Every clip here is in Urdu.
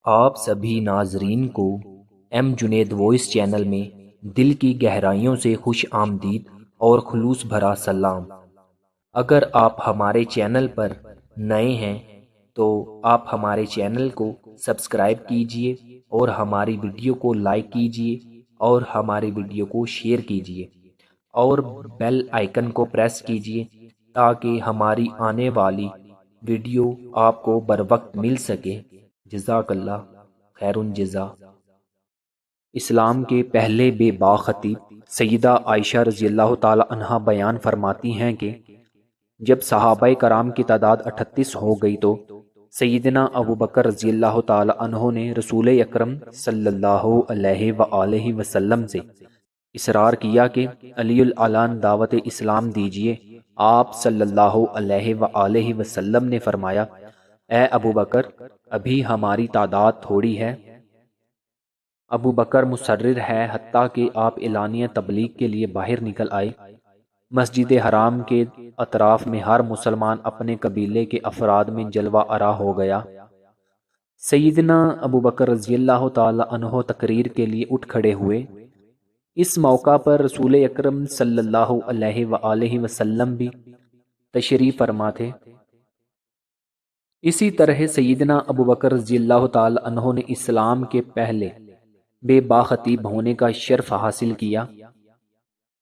آپ سبھی ناظرین کو ایم جنید وائس چینل میں دل کی گہرائیوں سے خوش آمدید اور خلوص بھرا سلام۔ اگر آپ ہمارے چینل پر نئے ہیں تو آپ ہمارے چینل کو سبسکرائب کیجئے اور ہماری ویڈیو کو لائک کیجئے اور ہماری ویڈیو کو شیئر کیجئے اور بیل آئیکن کو پریس کیجئے تاکہ ہماری آنے والی ویڈیو آپ کو بروقت مل سکے۔ جزاک اللہ خیر الجزا۔ اسلام کے پہلے بے باک خطیب سیدہ عائشہ رضی اللہ تعالی عنہا بیان فرماتی ہیں کہ جب صحابہ کرام کی تعداد 38 ہو گئی تو سیدنا ابو بکر رضی اللہ تعالی عنہ نے رسول اکرم صلی اللہ علیہ وآلہ وسلم سے اصرار کیا کہ علی العلان دعوت اسلام دیجئے۔ آپ صلی اللہ علیہ وآلہ وسلم نے فرمایا، اے ابو بکر، ابھی ہماری تعداد تھوڑی ہے۔ ابو بکر مصرر ہے، حتیٰ کہ آپ اعلانیہ تبلیغ کے لیے باہر نکل آئے۔ مسجد حرام کے اطراف میں ہر مسلمان اپنے قبیلے کے افراد میں جلوہ آرا ہو گیا۔ سیدنا ابو بکر رضی اللہ تعالی عنہ تقریر کے لیے اٹھ کھڑے ہوئے۔ اس موقع پر رسول اکرم صلی اللہ علیہ وآلہ وسلم بھی تشریف فرما تھے۔ اسی طرح سیدنا ابو بکر رضی اللہ تعالی عنہ نے اسلام کے پہلے بے باک خطیب ہونے کا شرف حاصل کیا۔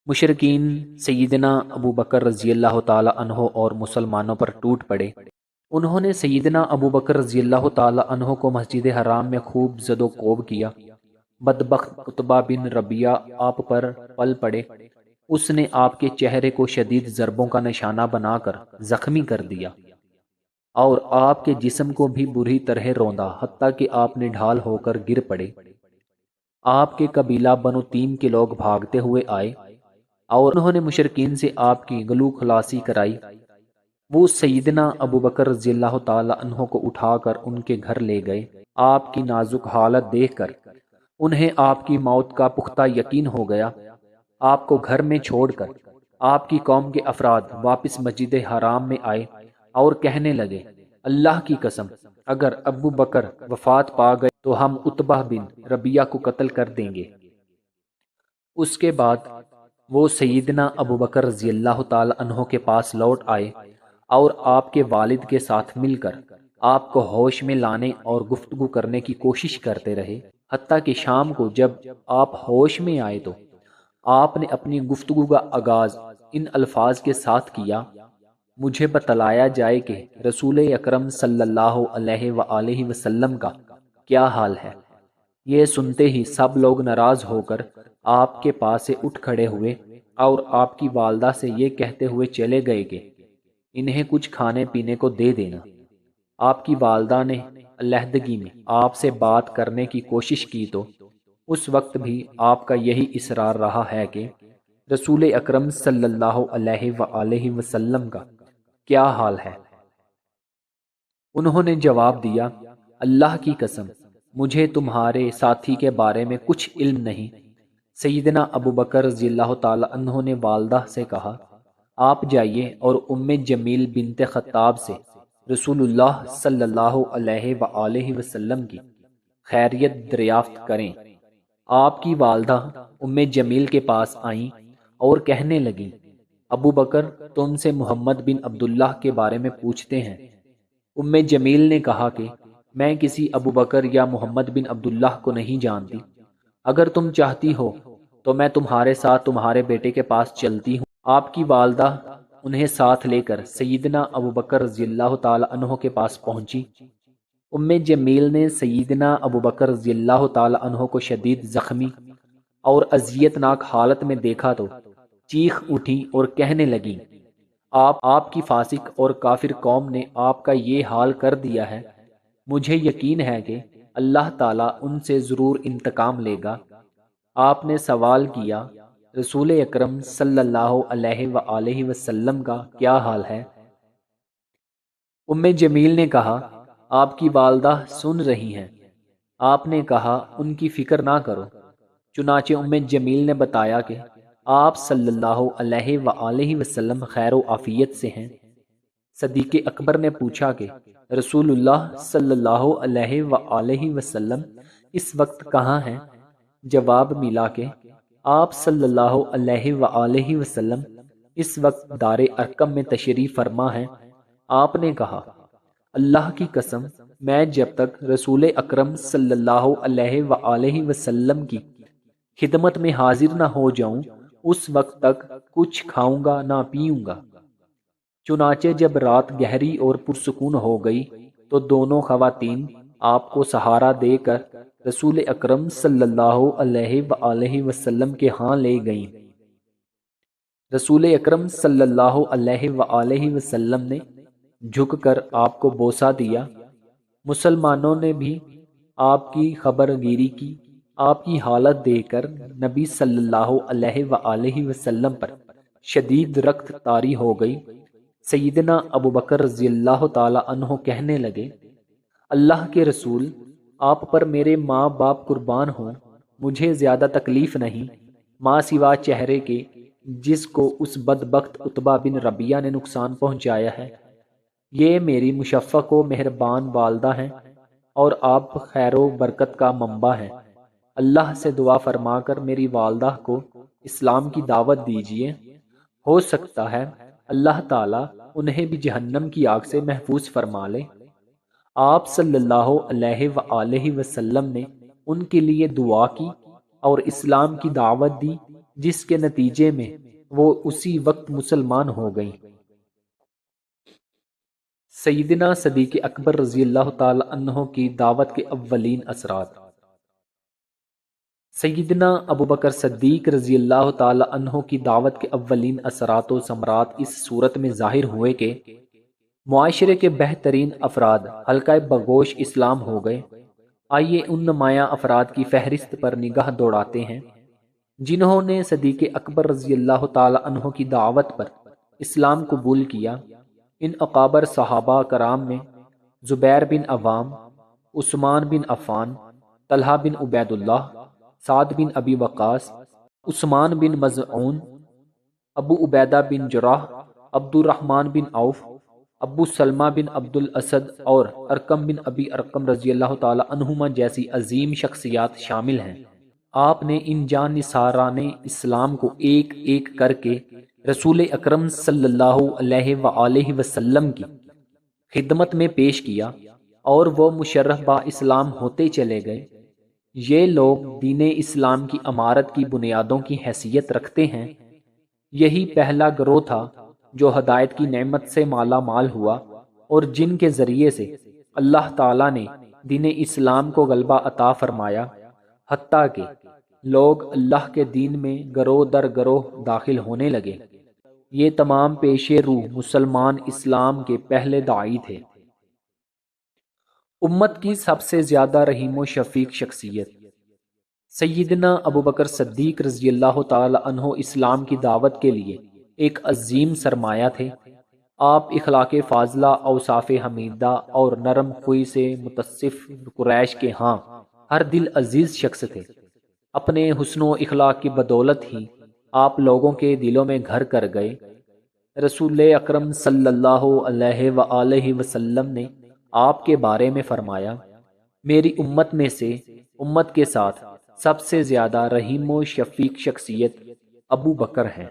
مشرکین سیدنا ابو بکر رضی اللہ تعالی عنہ اور مسلمانوں پر ٹوٹ پڑے۔ انہوں نے سیدنا ابو بکر رضی اللہ تعالی عنہ کو مسجد حرام میں خوب زد و کوب کیا۔ بدبخت عتبہ بن ربیعہ آپ پر پل پڑے۔ اس نے آپ کے چہرے کو شدید ضربوں کا نشانہ بنا کر زخمی کر دیا اور آپ کے جسم کو بھی بری طرح روندا، حتیٰ کہ آپ نے ڈھال ہو کر گر پڑے۔ آپ کے قبیلہ بنو تیم کے لوگ بھاگتے ہوئے آئے اور انہوں نے مشرکین سے آپ کی گلو خلاصی کرائی۔ وہ سیدنا ابو بکر رضی اللہ تعالی عنہ کو اٹھا کر ان کے گھر لے گئے۔ آپ کی نازک حالت دیکھ کر انہیں آپ کی موت کا پختہ یقین ہو گیا۔ آپ کو گھر میں چھوڑ کر آپ کی قوم کے افراد واپس مسجد حرام میں آئے اور کہنے لگے، اللہ کی قسم، اگر ابو بکر وفات پا گئے تو ہم عتبہ بن ربیعہ کو قتل کر دیں گے۔ اس کے بعد وہ سیدنا ابو بکر رضی اللہ تعالی عنہ کے پاس لوٹ آئے اور آپ کے والد کے ساتھ مل کر آپ کو ہوش میں لانے اور گفتگو کرنے کی کوشش کرتے رہے، حتیٰ کہ شام کو جب آپ ہوش میں آئے تو آپ نے اپنی گفتگو کا آغاز ان الفاظ کے ساتھ کیا، مجھے بتلایا جائے کہ رسول اکرم صلی اللہ علیہ وآلہ وسلم کا کیا حال ہے۔ یہ سنتے ہی سب لوگ ناراض ہو کر آپ کے پاس سے اٹھ کھڑے ہوئے اور آپ کی والدہ سے یہ کہتے ہوئے چلے گئے کہ انہیں کچھ کھانے پینے کو دے دینا۔ آپ کی والدہ نے علیحدگی میں آپ سے بات کرنے کی کوشش کی تو اس وقت بھی آپ کا یہی اصرار رہا ہے کہ رسول اکرم صلی اللہ علیہ وآلہ وسلم کا کیا حال ہے۔ انہوں نے جواب دیا، اللہ کی قسم، مجھے تمہارے ساتھی کے بارے میں کچھ علم نہیں۔ سیدنا ابو بکر رضی اللہ تعالی عنہ نے والدہ سے کہا، آپ جائیے اور ام جمیل بنت خطاب سے رسول اللہ صلی اللہ علیہ وآلہ وسلم کی خیریت دریافت کریں۔ آپ کی والدہ ام جمیل کے پاس آئیں اور کہنے لگیں، ابو بکر تم سے محمد بن عبداللہ کے بارے میں پوچھتے ہیں۔ ام جمیل نے کہا کہ میں کسی ابو بکر یا محمد بن عبداللہ کو نہیں جانتی، اگر تم چاہتی ہو تو میں تمہارے ساتھ تمہارے بیٹے کے پاس چلتی ہوں۔ آپ کی والدہ انہیں ساتھ لے کر سیدنا ابو بکر رضی اللہ تعالی عنہ کے پاس پہنچی۔ ام جمیل نے سیدنا ابو بکر رضی اللہ تعالی عنہ کو شدید زخمی اور اذیت ناک حالت میں دیکھا تو چیخ اٹھی اور کہنے لگیں، آپ کی فاسق اور کافر قوم نے آپ کا یہ حال کر دیا ہے۔ مجھے یقین ہے کہ اللہ تعالیٰ ان سے ضرور انتقام لے گا۔ آپ نے سوال کیا، رسول اکرم صلی اللہ علیہ وآلہ وسلم کا کیا حال ہے؟ ام جمیل نے کہا، آپ کی والدہ سن رہی ہیں۔ آپ نے کہا، ان کی فکر نہ کرو۔ چنانچہ ام جمیل نے بتایا کہ آپ صلی اللہ علیہ وآلہ وسلم خیر و عافیت سے ہیں۔ صدیق اکبر نے پوچھا کہ رسول اللہ صلی اللہ علیہ وآلہ وسلم اس وقت کہاں ہیں؟ جواب ملا کہ آپ صلی اللہ علیہ وآلہ وسلم اس وقت دار ارقم میں تشریف فرما ہیں۔ آپ نے کہا، اللہ کی قسم، میں جب تک رسول اکرم صلی اللہ علیہ وآلہ وسلم کی خدمت میں حاضر نہ ہو جاؤں اس وقت تک کچھ کھاؤں گا نہ پیوں گا۔ چنانچہ جب رات گہری اور پرسکون ہو گئی تو دونوں خواتین آپ کو سہارا دے کر رسول اکرم صلی اللہ علیہ وآلہ وسلم کے ہاں لے گئیں۔ رسول اکرم صلی اللہ علیہ وآلہ وسلم نے جھک کر آپ کو بوسہ دیا۔ مسلمانوں نے بھی آپ کی خبر گیری کی۔ آپ کی حالت دیکھ کر نبی صلی اللہ علیہ وآلہ وسلم پر شدید رخت طاری ہو گئی۔ سیدنا ابوبکر رضی اللہ تعالی عنہ کہنے لگے، اللہ کے رسول، آپ پر میرے ماں باپ قربان ہوں، مجھے زیادہ تکلیف نہیں، ماں سوا چہرے کے جس کو اس بدبخت عتبہ بن ربیعہ نے نقصان پہنچایا ہے۔ یہ میری مشفق و مہربان والدہ ہیں اور آپ خیر و برکت کا منبع ہیں۔ اللہ سے دعا فرما کر میری والدہ کو اسلام کی دعوت دیجیے، ہو سکتا ہے اللہ تعالیٰ انہیں بھی جہنم کی آگ سے محفوظ فرما لے۔ آپ صلی اللہ علیہ وآلہ وسلم نے ان کے لیے دعا کی اور اسلام کی دعوت دی، جس کے نتیجے میں وہ اسی وقت مسلمان ہو گئیں۔ سیدنا صدیق اکبر رضی اللہ تعالی عنہ کی دعوت کے اولین اثرات۔ سیدنا ابوبکر صدیق رضی اللہ تعالی عنہ کی دعوت کے اولین اثرات و ثمرات اس صورت میں ظاہر ہوئے کہ معاشرے کے بہترین افراد حلقہ بگوش اسلام ہو گئے۔ آئیے ان نمایاں افراد کی فہرست پر نگاہ دوڑاتے ہیں جنہوں نے صدیق اکبر رضی اللہ تعالی عنہ کی دعوت پر اسلام قبول کیا۔ ان اکابر صحابہ کرام میں زبیر بن عوام، عثمان بن عفان، طلحہ بن عبید اللہ، سعد بن ابی وقاص، عثمان بن مظعون، ابو عبیدہ بن جراح، عبد الرحمن بن عوف، ابو سلمہ بن عبد الاسد اور ارقم بن ابی ارقم رضی اللہ تعالی عنہما جیسی عظیم شخصیات شامل ہیں۔ آپ نے ان جان نثاران اسلام کو ایک ایک کر کے رسول اکرم صلی اللہ علیہ وآلہ وسلم کی خدمت میں پیش کیا اور وہ مشرف با اسلام ہوتے چلے گئے۔ یہ لوگ دین اسلام کی عمارت کی بنیادوں کی حیثیت رکھتے ہیں۔ یہی پہلا گروہ تھا جو ہدایت کی نعمت سے مالا مال ہوا اور جن کے ذریعے سے اللہ تعالیٰ نے دین اسلام کو غلبہ عطا فرمایا، حتیٰ کہ لوگ اللہ کے دین میں گروہ در گروہ داخل ہونے لگے۔ یہ تمام پیش روح مسلمان اسلام کے پہلے داعی تھے۔ امت کی سب سے زیادہ رحیم و شفیق شخصیت سیدنا ابوبکر صدیق رضی اللہ تعالی عنہ اسلام کی دعوت کے لیے ایک عظیم سرمایہ تھے۔ آپ اخلاق فاضلہ، اوصاف حمیدہ اور نرم خوئی سے متصف قریش کے ہاں ہر دل عزیز شخص تھے۔ اپنے حسن و اخلاق کی بدولت ہی آپ لوگوں کے دلوں میں گھر کر گئے۔ رسول اکرم صلی اللہ علیہ وآلہ وسلم نے آپ کے بارے میں فرمایا، میری امت میں سے امت کے ساتھ سب سے زیادہ رحیم و شفیق شخصیت ابو بکر ہیں۔